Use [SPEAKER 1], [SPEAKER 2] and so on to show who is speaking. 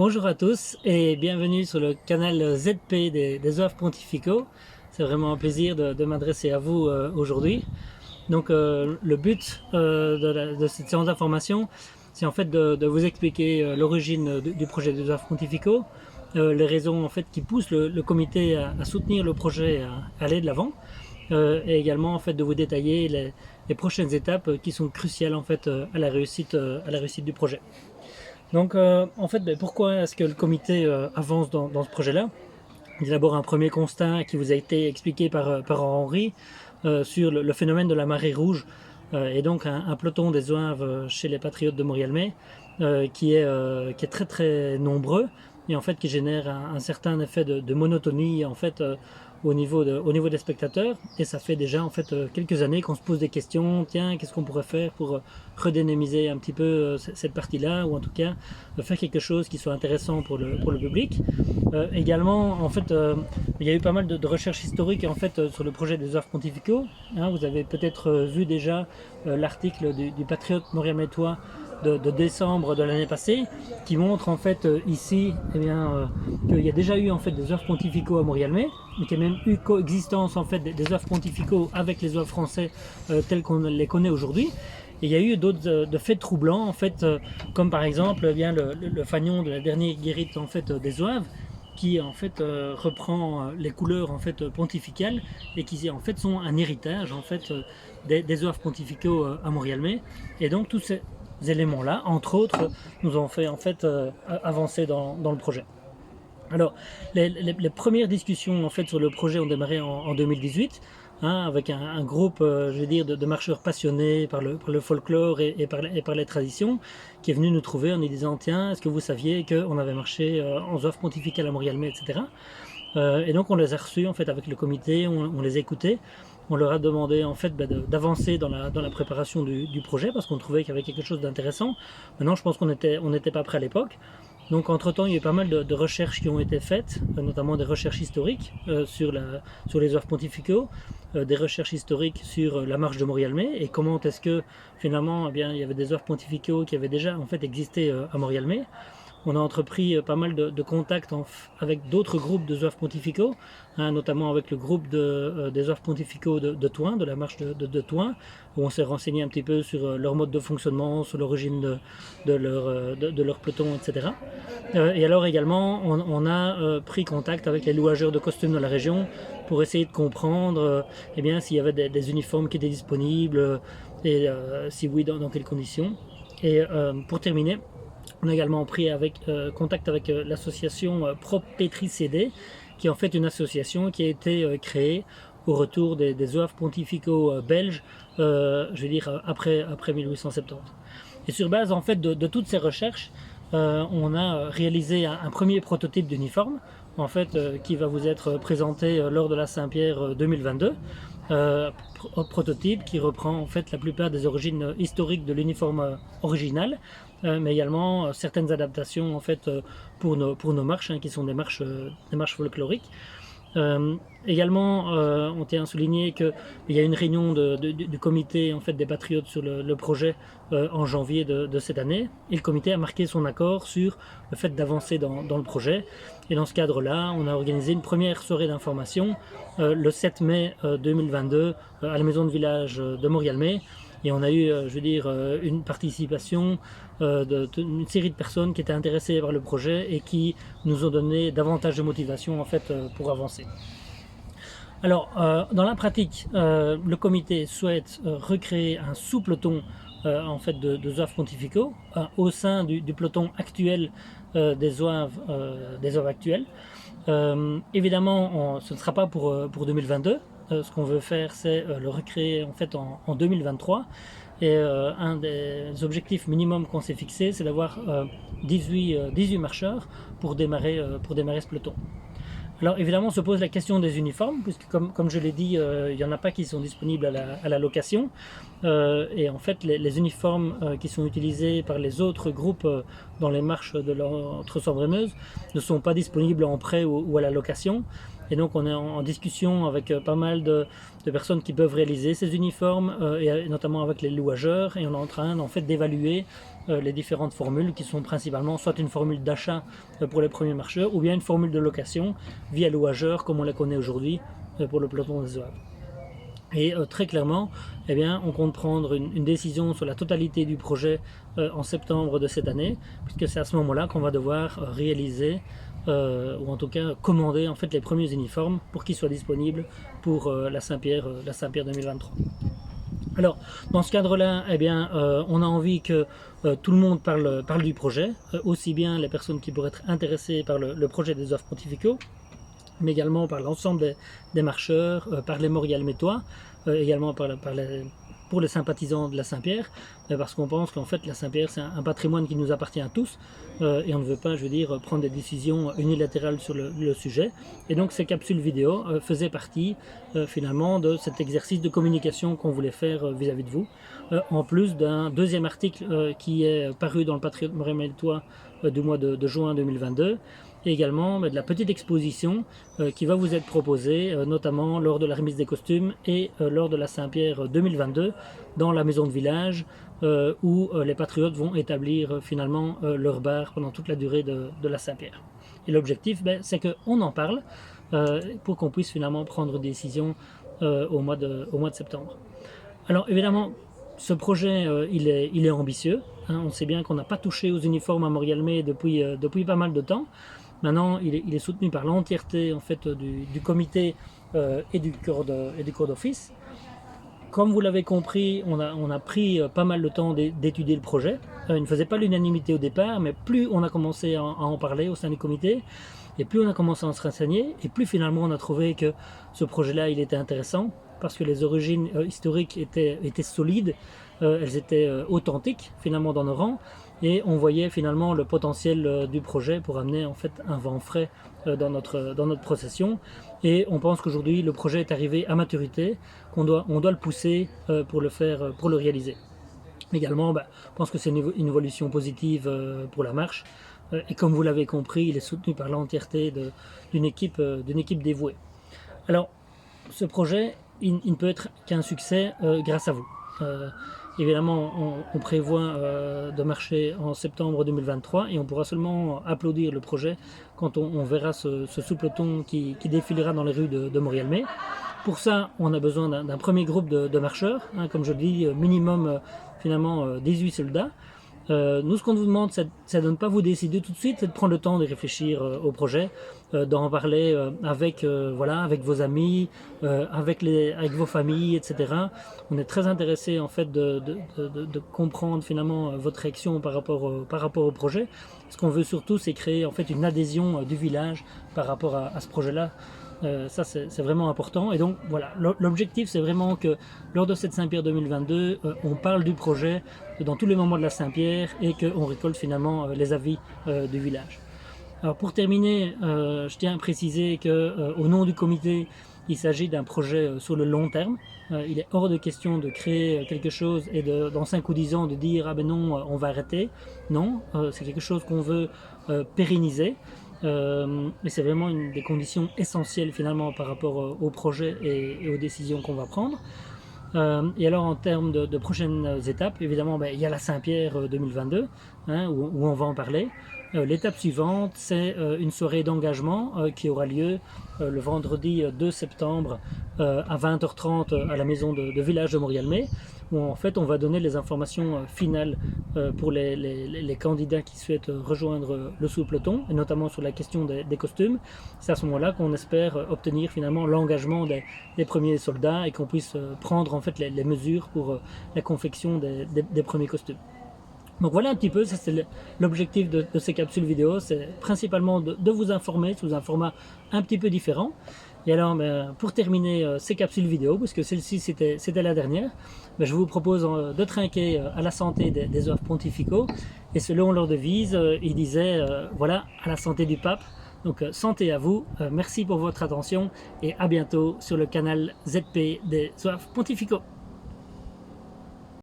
[SPEAKER 1] Bonjour à tous et bienvenue sur le canal ZP des OAF Pontificaux. C'est vraiment un plaisir de m'adresser à vous aujourd'hui. Donc le but de cette séance d'information, c'est en fait de vous expliquer l'origine du projet des OAF Pontificaux, les raisons en fait qui poussent le comité à soutenir le projet, à aller de l'avant, et également en fait de vous détailler les prochaines étapes qui sont cruciales en fait à la réussite du projet. Donc, en fait, pourquoi est-ce que le comité avance dans ce projet-là? Il y a d'abord un premier constat qui vous a été expliqué par Henri sur le phénomène de la marée rouge et donc un peloton des zouaves chez les patriotes de Morialmé qui est très très nombreux et en fait qui génère un certain effet de monotonie en fait au niveau des spectateurs, et ça fait déjà en fait quelques années qu'on se pose des questions. Tiens, qu'est-ce qu'on pourrait faire pour redynamiser un petit peu cette partie-là, ou en tout cas faire quelque chose qui soit intéressant pour le public. Également, en fait, il y a eu pas mal de recherches historiques en fait sur le projet des OAF pontificaux. Vous avez peut-être vu déjà l'article du Patriote Morialmétois de décembre de l'année passée, qui montre en fait ici qu'il y a déjà eu en fait des OAF pontificaux à Morialmé, mais qu'il y a même eu coexistence en fait des OAF pontificaux avec les OAF français tels qu'on les connaît aujourd'hui. Et il y a eu d'autres de faits troublants en fait, comme par exemple le fanion de la dernière guérite en fait des OAV, qui en fait reprend les couleurs en fait pontificales et qui en fait sont un héritage en fait des OAF pontificaux à Morialmé. Et donc tous ces éléments-là, entre autres, nous ont fait en fait avancer dans le projet. Alors, les premières discussions en fait sur le projet ont démarré en 2018, avec un groupe, je veux dire, de marcheurs passionnés par le folklore et par les traditions, qui est venu nous trouver en nous disant tiens, est-ce que vous saviez qu'on avait marché en ZOAF pontificale à Morialmé, etc. Et donc on les a reçus en fait avec le comité, on les écoutait. On leur a demandé en fait d'avancer dans la préparation du projet parce qu'on trouvait qu'il y avait quelque chose d'intéressant. Maintenant, je pense qu'on n'était pas prêt à l'époque. Donc entre-temps, il y a eu pas mal de recherches qui ont été faites, notamment des recherches historiques sur les OAF pontificaux, des recherches historiques sur la marche de Morialmé et comment est-ce que finalement il y avait des OAF pontificaux qui avaient déjà en fait existé à Morialmé. On a entrepris pas mal de contacts avec d'autres groupes de ZOAF pontificaux, notamment avec le groupe des ZOAF pontificaux de Thouin, de la marche de Thouin, où on s'est renseigné un petit peu sur leur mode de fonctionnement, sur l'origine de leur peloton, etc. Et alors également, on a pris contact avec les louageurs de costumes de la région pour essayer de comprendre s'il y avait des uniformes qui étaient disponibles, et si oui, dans quelles conditions. Et pour terminer, on a également pris contact avec l'association Propétri CD, qui est en fait une association qui a été créée au retour des ZOAF pontificaux belges, je veux dire après 1870. Et sur base en fait de toutes ces recherches, on a réalisé un premier prototype d'uniforme, en fait, qui va vous être présenté lors de la Saint-Pierre 2022. Prototype qui reprend en fait la plupart des origines historiques de l'uniforme original, mais également certaines adaptations en fait pour nos marches, qui sont des marches folkloriques. Également, on tient à souligner qu'il y a une réunion du comité en fait des patriotes sur le projet en janvier de cette année, et le comité a marqué son accord sur le fait d'avancer dans le projet. Et dans ce cadre-là, on a organisé une première soirée d'information le 7 mai 2022 à la maison de village de Morialmé. Et on a eu, une participation d'une série de personnes qui étaient intéressées par le projet et qui nous ont donné davantage de motivation en fait pour avancer. Alors, dans la pratique, le comité souhaite recréer un sous-peloton en fait de ZOAF pontificaux au sein du peloton actuel des ZOAF actuels. Évidemment, ce ne sera pas pour 2022. Ce qu'on veut faire, c'est le recréer en fait en 2023. Et un des objectifs minimum qu'on s'est fixé, c'est d'avoir 18 marcheurs pour démarrer ce peloton. Alors évidemment, on se pose la question des uniformes, puisque comme je l'ai dit, il n'y en a pas qui sont disponibles à la location. Et en fait, les uniformes qui sont utilisés par les autres groupes dans les marches de l'Entre-Sambre-et-Meuse ne sont pas disponibles en prêt ou à la location. Et donc on est en discussion avec pas mal de personnes qui peuvent réaliser ces uniformes, et notamment avec les louageurs, et on est en train en fait d'évaluer les différentes formules qui sont principalement soit une formule d'achat pour les premiers marcheurs ou bien une formule de location via louageur comme on la connaît aujourd'hui pour le peloton des zouaves. Et très clairement, eh bien, on compte prendre une décision sur la totalité du projet en septembre de cette année, puisque c'est à ce moment-là qu'on va devoir réaliser, ou en tout cas commander en fait les premiers uniformes pour qu'ils soient disponibles pour la Saint-Pierre 2023. Alors, dans ce cadre-là, eh bien, on a envie que tout le monde parle du projet, aussi bien les personnes qui pourraient être intéressées par le projet des zouaves pontificaux, mais également par l'ensemble des marcheurs, par les Morialmétois, également pour les sympathisants de la Saint-Pierre, parce qu'on pense qu'en fait la Saint-Pierre c'est un patrimoine qui nous appartient à tous, et on ne veut pas, je veux dire, prendre des décisions unilatérales sur le sujet. Et donc ces capsules vidéo faisaient partie finalement de cet exercice de communication qu'on voulait faire vis-à-vis de vous, en plus d'un deuxième article qui est paru dans le Patriote Morialmétois du mois de juin 2022, et également de la petite exposition qui va vous être proposée notamment lors de la remise des costumes et lors de la Saint-Pierre 2022 dans la maison de village où les patriotes vont établir finalement leur bar pendant toute la durée de la Saint-Pierre. Et l'objectif, c'est qu'on en parle pour qu'on puisse finalement prendre une décision au mois de septembre. Alors évidemment, ce projet il est ambitieux, hein. On sait bien qu'on n'a pas touché aux uniformes à Morialmé depuis pas mal de temps. Maintenant, il est soutenu par l'entièreté en fait, du comité et du corps d'office. Comme vous l'avez compris, on a pris pas mal de temps d'étudier le projet. Il ne faisait pas l'unanimité au départ, mais plus on a commencé à en parler au sein du comité, et plus on a commencé à se renseigner, et plus finalement on a trouvé que ce projet-là, il était intéressant, parce que les origines historiques étaient solides, elles étaient authentiques finalement dans nos rangs, et on voyait finalement le potentiel du projet pour amener en fait un vent frais dans notre procession. Et on pense qu'aujourd'hui le projet est arrivé à maturité, on doit le pousser pour le réaliser. Également, je pense que c'est une évolution positive pour la marche, et comme vous l'avez compris, il est soutenu par l'entièreté d'une équipe dévouée. Alors, ce projet, il ne peut être qu'un succès grâce à vous. Évidemment, on prévoit de marcher en septembre 2023 et on pourra seulement applaudir le projet quand on verra ce sous-peloton qui défilera dans les rues de Morialmé. Pour ça, on a besoin d'un premier groupe de marcheurs, hein, comme je le dis, minimum finalement 18 soldats. Nous, ce qu'on vous demande, c'est de ne pas vous décider tout de suite, c'est de prendre le temps de réfléchir au projet, d'en parler avec vos amis, avec vos familles, etc. On est très intéressé en fait de comprendre finalement votre réaction par rapport au projet. Ce qu'on veut surtout, c'est créer en fait une adhésion du village par rapport à ce projet-là. Ça c'est vraiment important, et donc voilà, l'objectif c'est vraiment que lors de cette Saint-Pierre 2022 on parle du projet dans tous les moments de la Saint-Pierre et qu'on récolte finalement les avis du village. Alors pour terminer, je tiens à préciser que au nom du comité, il s'agit d'un projet sur le long terme. Il est hors de question de créer quelque chose et dans 5 ou 10 ans de dire ah ben non, on va arrêter. Non, c'est quelque chose qu'on veut pérenniser. Mais c'est vraiment une des conditions essentielles finalement par rapport au projet et aux décisions qu'on va prendre. Et alors en termes de prochaines étapes, évidemment il y a la Saint-Pierre 2022 hein, où on va en parler. L'étape suivante, c'est une soirée d'engagement qui aura lieu le vendredi 2 septembre à 20h30 à la maison de village de Morialmé, où en fait on va donner les informations finales pour les candidats qui souhaitent rejoindre le sous-peloton, et notamment sur la question des costumes. C'est à ce moment-là qu'on espère obtenir finalement l'engagement des premiers soldats et qu'on puisse prendre en fait les mesures pour la confection des premiers costumes. Donc voilà un petit peu, ça c'est l'objectif de ces capsules vidéo, c'est principalement de vous informer sous un format un petit peu différent. Et alors pour terminer ces capsules vidéo, puisque celle-ci c'était la dernière, je vous propose de trinquer à la santé des zouaves pontificaux, et selon leur devise, ils disaient voilà, à la santé du pape. Donc santé à vous, merci pour votre attention et à bientôt sur le canal ZP des zouaves pontificaux.